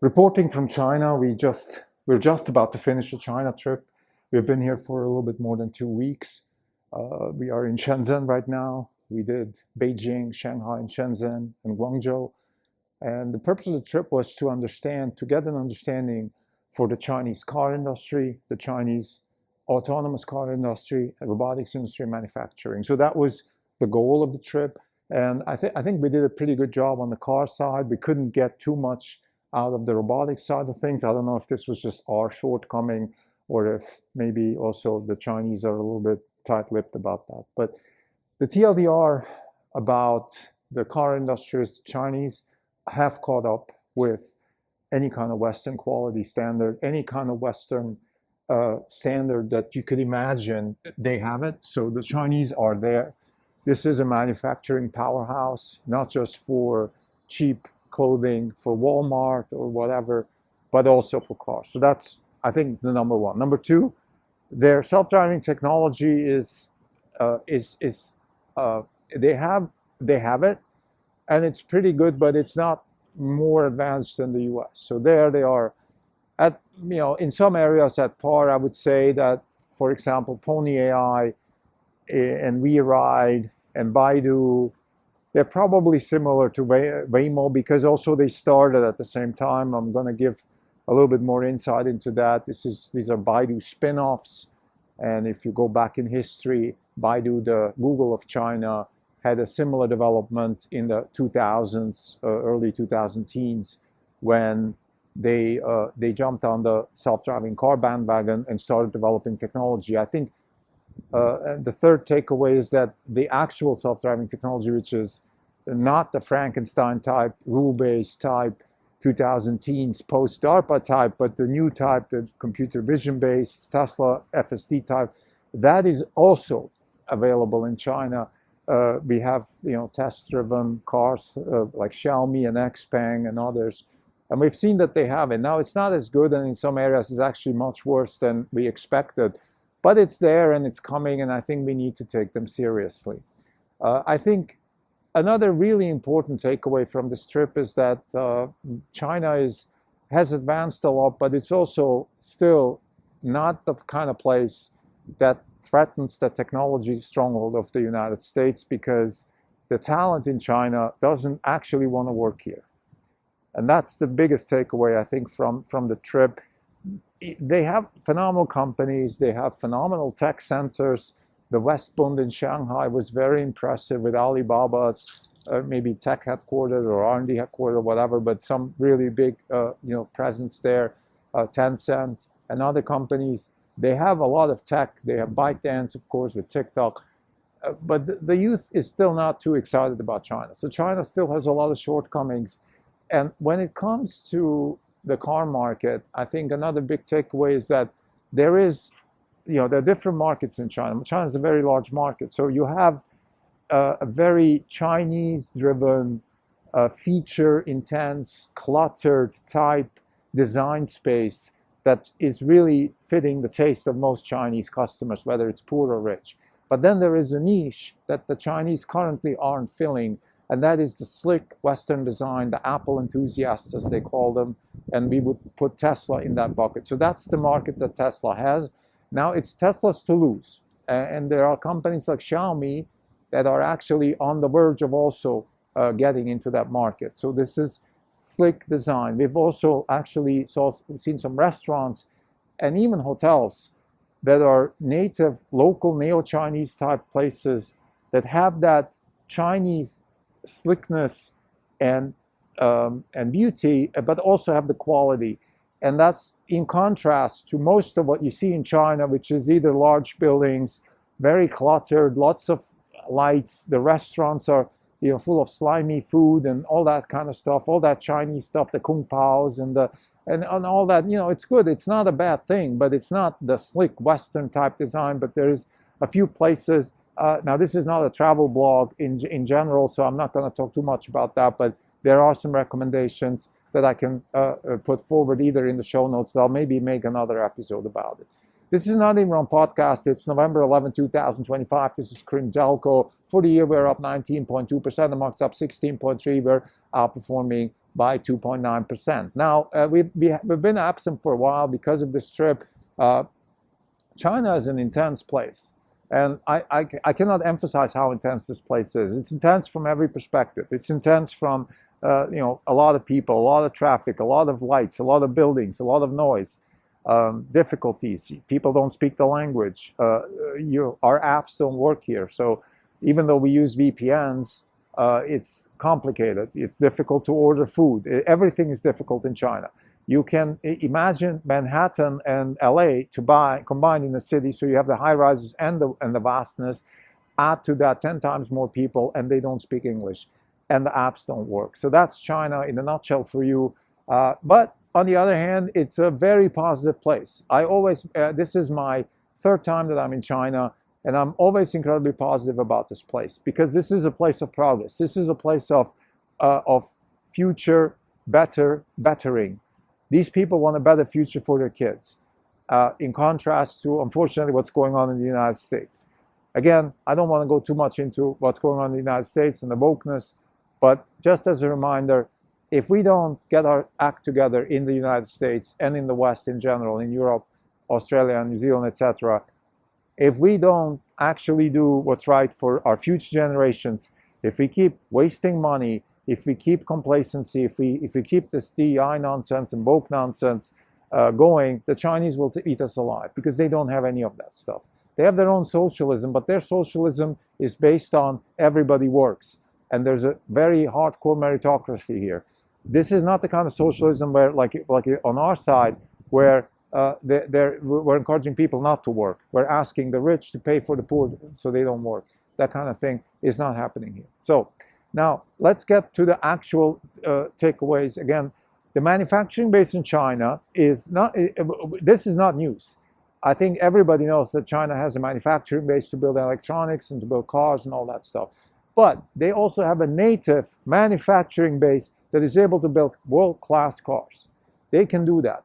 Reporting from China, we're just about to finish a China trip. We've been here for a little bit more than 2 weeks. We are in Shenzhen right now. We did Beijing, Shanghai, and Shenzhen, and Guangzhou. And the purpose of the trip was to get an understanding for the Chinese car industry, the Chinese autonomous car industry, robotics industry, and manufacturing. So that was the goal of the trip. And I think we did a pretty good job on the car side. We couldn't get too much out of the robotics side of things. I don't know if this was just our shortcoming or if maybe also the Chinese are a little bit tight-lipped about that. But the TLDR about the car industry is the Chinese have caught up with any kind of Western quality standard, any kind of Western standard that you could imagine, they have it. So the Chinese are there. This is a manufacturing powerhouse, not just for cheap clothing for Walmart or whatever, but also for cars. So that's, I think, the number one. Number two, their self-driving technology they have it, and it's pretty good, but it's not more advanced than the US. So there they are at, in some areas at par. I would say that, for example, Pony AI and WeRide and Baidu, they're probably similar to Waymo because also they started at the same time. I'm going to give a little bit more insight into that. These are Baidu spin-offs. And if you go back in history, Baidu, the Google of China, had a similar development in the 2000s, early 2010s, when they jumped on the self-driving car bandwagon and started developing technology. I think the third takeaway is that the actual self-driving technology, which is not the Frankenstein type, rule-based type, 2010s post-DARPA type, but the new type, the computer vision-based Tesla FSD type, that is also available in China. We have test-driven cars like Xiaomi and XPeng and others, and we've seen that they have it. Now it's not as good, and in some areas it's actually much worse than we expected. But it's there and it's coming, and I think we need to take them seriously. I think another really important takeaway from this trip is that China has advanced a lot, but it's also still not the kind of place that threatens the technology stronghold of the United States, because the talent in China doesn't actually want to work here. And that's the biggest takeaway, I think, from the trip. They have phenomenal companies. They have phenomenal tech centers. The West Bund in Shanghai was very impressive with Alibaba's maybe tech headquarters or R&D headquarters or whatever, but some really big presence there. Tencent and other companies, they have a lot of tech. They have ByteDance, of course, with TikTok. But the youth is still not too excited about China. So China still has a lot of shortcomings. And when it comes to the car market, I think another big takeaway is that there are different markets in China. China is a very large market. So you have a very Chinese-driven, feature-intense, cluttered type design space that is really fitting the taste of most Chinese customers, whether it's poor or rich. But then there is a niche that the Chinese currently aren't filling, and that is the slick Western design, the Apple enthusiasts, as they call them, and we would put Tesla in that bucket. So that's the market that Tesla has. Now it's Tesla's to lose. And there are companies like Xiaomi that are actually on the verge of also getting into that market. So this is slick design. We've also actually seen some restaurants and even hotels that are native, local neo-Chinese type places that have that Chinese slickness and beauty, but also have the quality. And that's in contrast to most of what you see in China, which is either large buildings, very cluttered, lots of lights. The restaurants are full of slimy food and all that kind of stuff, all that Chinese stuff, the kung paos and all that. It's good. It's not a bad thing, but it's not the slick Western type design. But there's a few places. Now, this is not a travel blog in general, so I'm not going to talk too much about that, but there are some recommendations that I can put forward either in the show notes. I'll maybe make another episode about it. This is not even on podcast. It's November 11, 2025. This is Krim Delco. For the year, we're up 19.2%. The market's up 16.3%. We're outperforming by 2.9%. Now, we've been absent for a while because of this trip. China is an intense place. And I cannot emphasize how intense this place is. It's intense from every perspective. It's intense from, a lot of people, a lot of traffic, a lot of lights, a lot of buildings, a lot of noise, difficulties. People don't speak the language. Our apps don't work here. So even though we use VPNs, it's complicated. It's difficult to order food. Everything is difficult in China. You can imagine Manhattan and LA combined in a city, so you have the high rises and the vastness. Add to that 10 times more people, and they don't speak English, and the apps don't work. So that's China in a nutshell for you. But on the other hand, it's a very positive place. This is my third time that I'm in China, and I'm always incredibly positive about this place because this is a place of progress. This is a place of future bettering. These people want a better future for their kids, in contrast to, unfortunately, what's going on in the United States. Again, I don't want to go too much into what's going on in the United States and the wokeness, but just as a reminder, if we don't get our act together in the United States and in the West in general, in Europe, Australia, New Zealand, etc., if we don't actually do what's right for our future generations, if we keep wasting money, if we keep complacency, if we keep this DEI nonsense and woke nonsense going, the Chinese will eat us alive because they don't have any of that stuff. They have their own socialism, but their socialism is based on everybody works. And there's a very hardcore meritocracy here. This is not the kind of socialism where, like on our side, where we're encouraging people not to work. We're asking the rich to pay for the poor so they don't work. That kind of thing is not happening here. So now, let's get to the actual takeaways. Again, the manufacturing base in China is not, this is not news. I think everybody knows that China has a manufacturing base to build electronics and to build cars and all that stuff. But they also have a native manufacturing base that is able to build world-class cars. They can do that.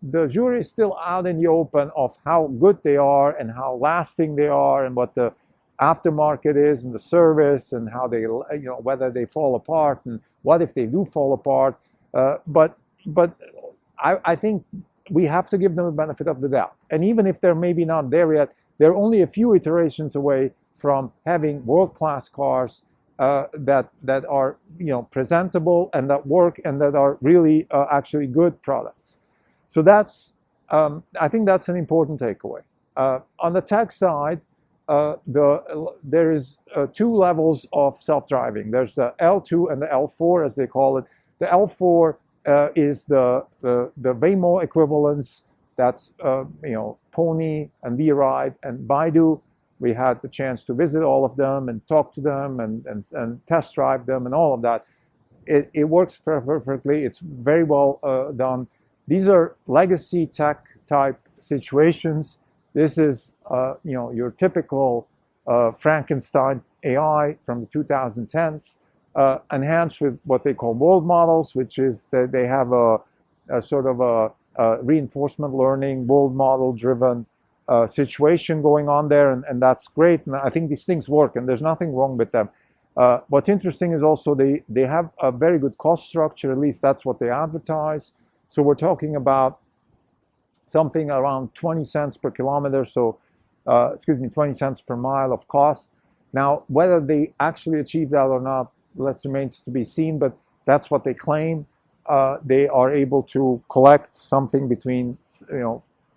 The jury is still out in the open of how good they are and how lasting they are and what the aftermarket is and the service and how they, whether they fall apart and what if they do fall apart. But I think we have to give them the benefit of the doubt. And even if they're maybe not there yet, they're only a few iterations away from having world-class cars that are presentable and that work and that are really actually good products. So that's I think that's an important takeaway. On the tech side, there is two levels of self-driving. There's the L2 and the L4, as they call it. The L4 is the Waymo equivalents. That's Pony and WeRide and Baidu. We had the chance to visit all of them and talk to them and test drive them and all of that. It works perfectly. It's very well done. These are legacy tech type situations. This is, your typical Frankenstein AI from the 2010s, enhanced with what they call world models, which is that they have a sort of a reinforcement learning, world model driven situation going on there, and that's great. And I think these things work, and there's nothing wrong with them. What's interesting is also they have a very good cost structure. At least that's what they advertise. So we're talking about something around 20 cents per kilometer, 20 cents per mile of cost. Now, whether they actually achieve that or not, remains to be seen, but that's what they claim. They are able to collect something between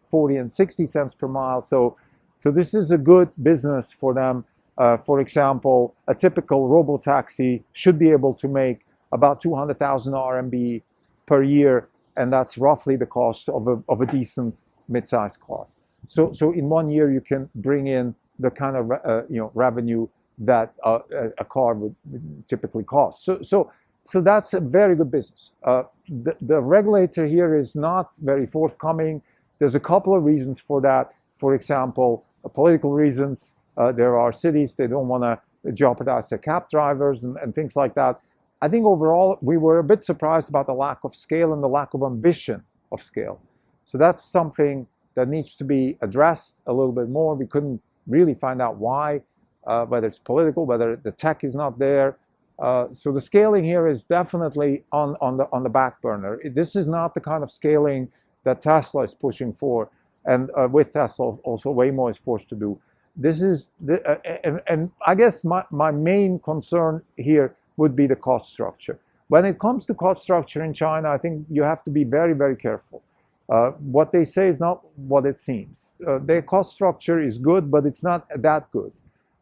40 and 60 cents per mile. So this is a good business for them. For example, a typical robotaxi should be able to make about 200,000 RMB per year, and that's roughly the cost of a decent mid-sized car. So in 1 year you can bring in the kind of revenue that a car would typically cost. So that's a very good business. The regulator here is not very forthcoming. There's a couple of reasons for that. For example, political reasons. There are cities, they don't want to jeopardize their cab drivers and things like that. I think overall we were a bit surprised about the lack of scale and the lack of ambition of scale. So that's something that needs to be addressed a little bit more. We couldn't really find out why, whether it's political, whether the tech is not there. So the scaling here is definitely on the back burner. This is not the kind of scaling that Tesla is pushing for, and with Tesla also Waymo is forced to do. This is and I guess my main concern here would be the cost structure. When it comes to cost structure in China, I think you have to be very, very careful. What they say is not what it seems. Their cost structure is good, but it's not that good.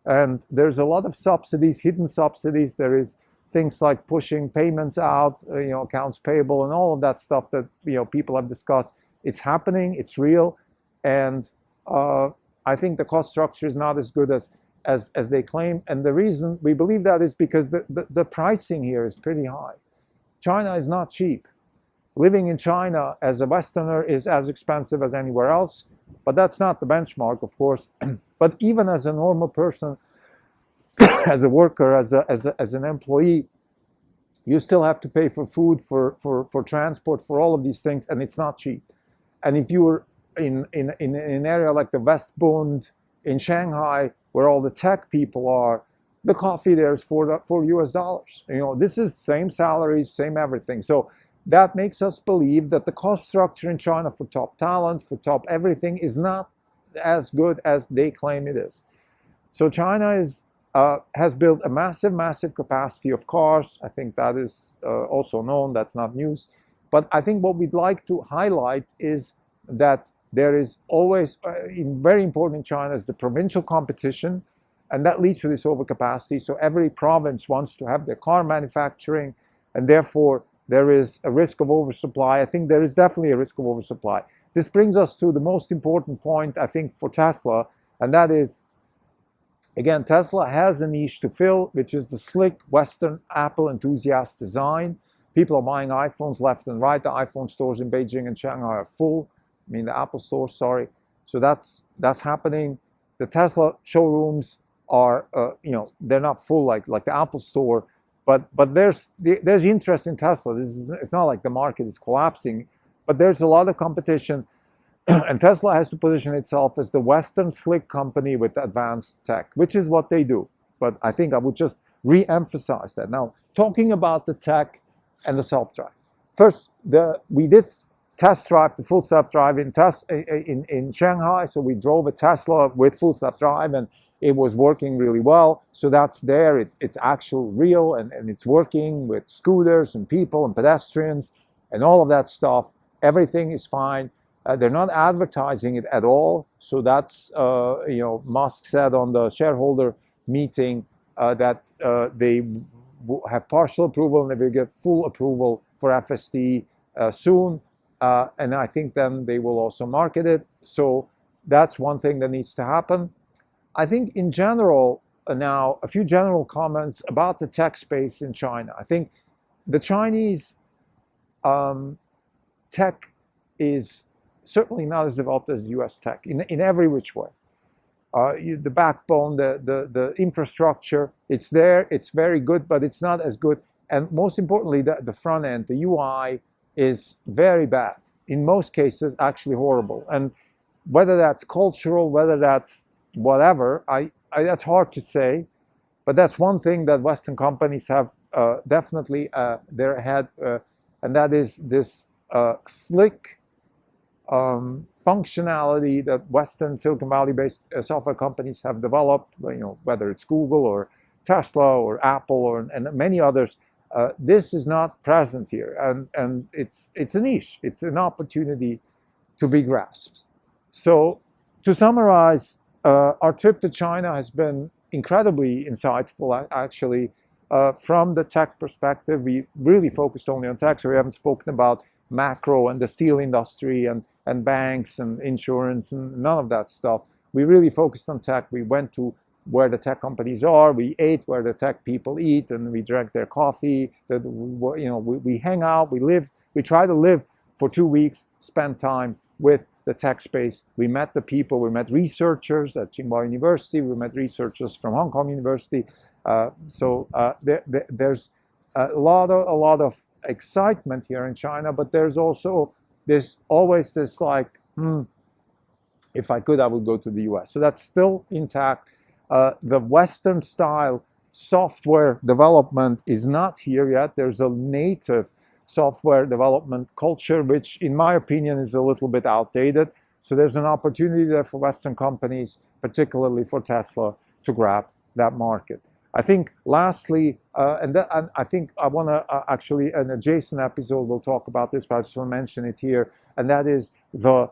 And there's a lot of subsidies, hidden subsidies. There is things like pushing payments out, accounts payable, and all of that stuff that people have discussed. It's happening. It's real, and I think the cost structure is not as good as they claim. And the reason we believe that is because the pricing here is pretty high. China is not cheap. Living in China as a Westerner is as expensive as anywhere else, but that's not the benchmark, of course. But even as a normal person, as a worker, as an employee, you still have to pay for food, for transport, for all of these things, and it's not cheap. And if you were in an area like the West Bund in Shanghai, where all the tech people are, the coffee there is $4 US. This is same salaries, same everything. So that makes us believe that the cost structure in China for top talent, for top everything, is not as good as they claim it is. So China has built a massive capacity of cars. I think that is also known. That's not news. But I think what we'd like to highlight is that there is always, very important in China, is the provincial competition, and that leads to this overcapacity. So every province wants to have their car manufacturing, and therefore there is a risk of oversupply. I think there is definitely a risk of oversupply. This brings us to the most important point, I think, for Tesla, and that is, again, Tesla has a niche to fill, which is the slick Western Apple enthusiast design. People are buying iPhones left and right. The iPhone stores in Beijing and Shanghai are full. I mean, the Apple stores, sorry. So that's happening. The Tesla showrooms are, they're not full like the Apple store, but there's interest in Tesla. It's not like the market is collapsing, but there's a lot of competition, and Tesla has to position itself as the Western slick company with advanced tech, which is what they do. But I think I would just re-emphasize that. Now, talking about the tech and the self-drive. First, we did test drive the full self-drive in Shanghai. So we drove a Tesla with full self-drive, and it was working really well. So that's there. It's actual real, and it's working with scooters and people and pedestrians and all of that stuff. Everything is fine. They're not advertising it at all. So that's, Musk said on the shareholder meeting that they have partial approval and they will get full approval for FSD soon. And I think then they will also market it. So that's one thing that needs to happen. I think in general, now a few general comments about the tech space in China. I think the Chinese tech is certainly not as developed as US tech in every which way. The backbone, the infrastructure, it's there, it's very good, but it's not as good. And most importantly, the front end, the UI, is very bad. In most cases, actually horrible. And whether that's cultural, whether that's whatever, that's hard to say. But that's one thing that Western companies have definitely they're ahead, and that is this slick functionality that Western Silicon Valley-based software companies have developed. Whether it's Google or Tesla or Apple and many others. This is not present here, and it's a niche. It's an opportunity to be grasped. So, to summarize, our trip to China has been incredibly insightful. Actually, from the tech perspective, we really focused only on tech, so we haven't spoken about macro and the steel industry and banks and insurance and none of that stuff. We really focused on tech. We went to where the tech companies are. We ate where the tech people eat, and we drank their coffee. We hang out. We try to live for 2 weeks, spend time with the tech space. We met the people. We met researchers at Tsinghua University. We met researchers from Hong Kong University. There's a lot of excitement here in China, but there's also always this like, if I could, I would go to the US. So that's still intact. The Western style software development is not here yet. There's a native software development culture, which in my opinion is a little bit outdated. So there's an opportunity there for Western companies, particularly for Tesla, to grab that market. I think lastly, and I think I want to actually, an adjacent episode we'll talk about this, but I just want to mention it here, and that is the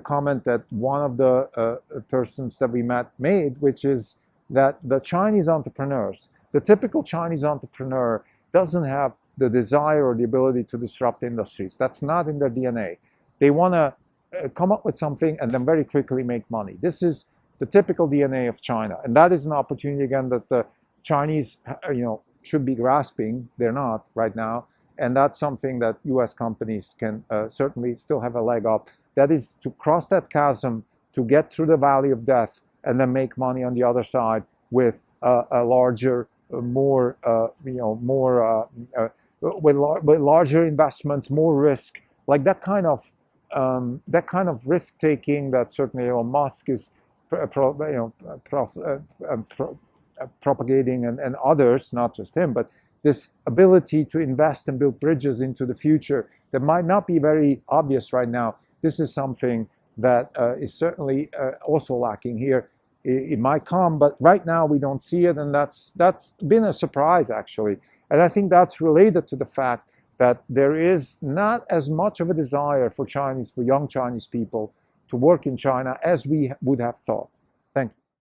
comment that one of the persons that we met made, which is that the Chinese entrepreneurs, the typical Chinese entrepreneur doesn't have the desire or the ability to disrupt industries. That's not in their DNA. They want to come up with something and then very quickly make money. This is the typical DNA of China, and that is an opportunity again that the Chinese, should be grasping. They're not right now, and that's something that U.S. companies can certainly still have a leg up. That is to cross that chasm, to get through the valley of death, and then make money on the other side with a larger, more, with larger investments, more risk, like that kind of risk taking that certainly Elon Musk is propagating, and others, not just him, but this ability to invest and build bridges into the future that might not be very obvious right now. This is something that is certainly also lacking here. It might come, but right now we don't see it, and that's been a surprise actually. And I think that's related to the fact that there is not as much of a desire for young Chinese people to work in China as we would have thought. Thank you.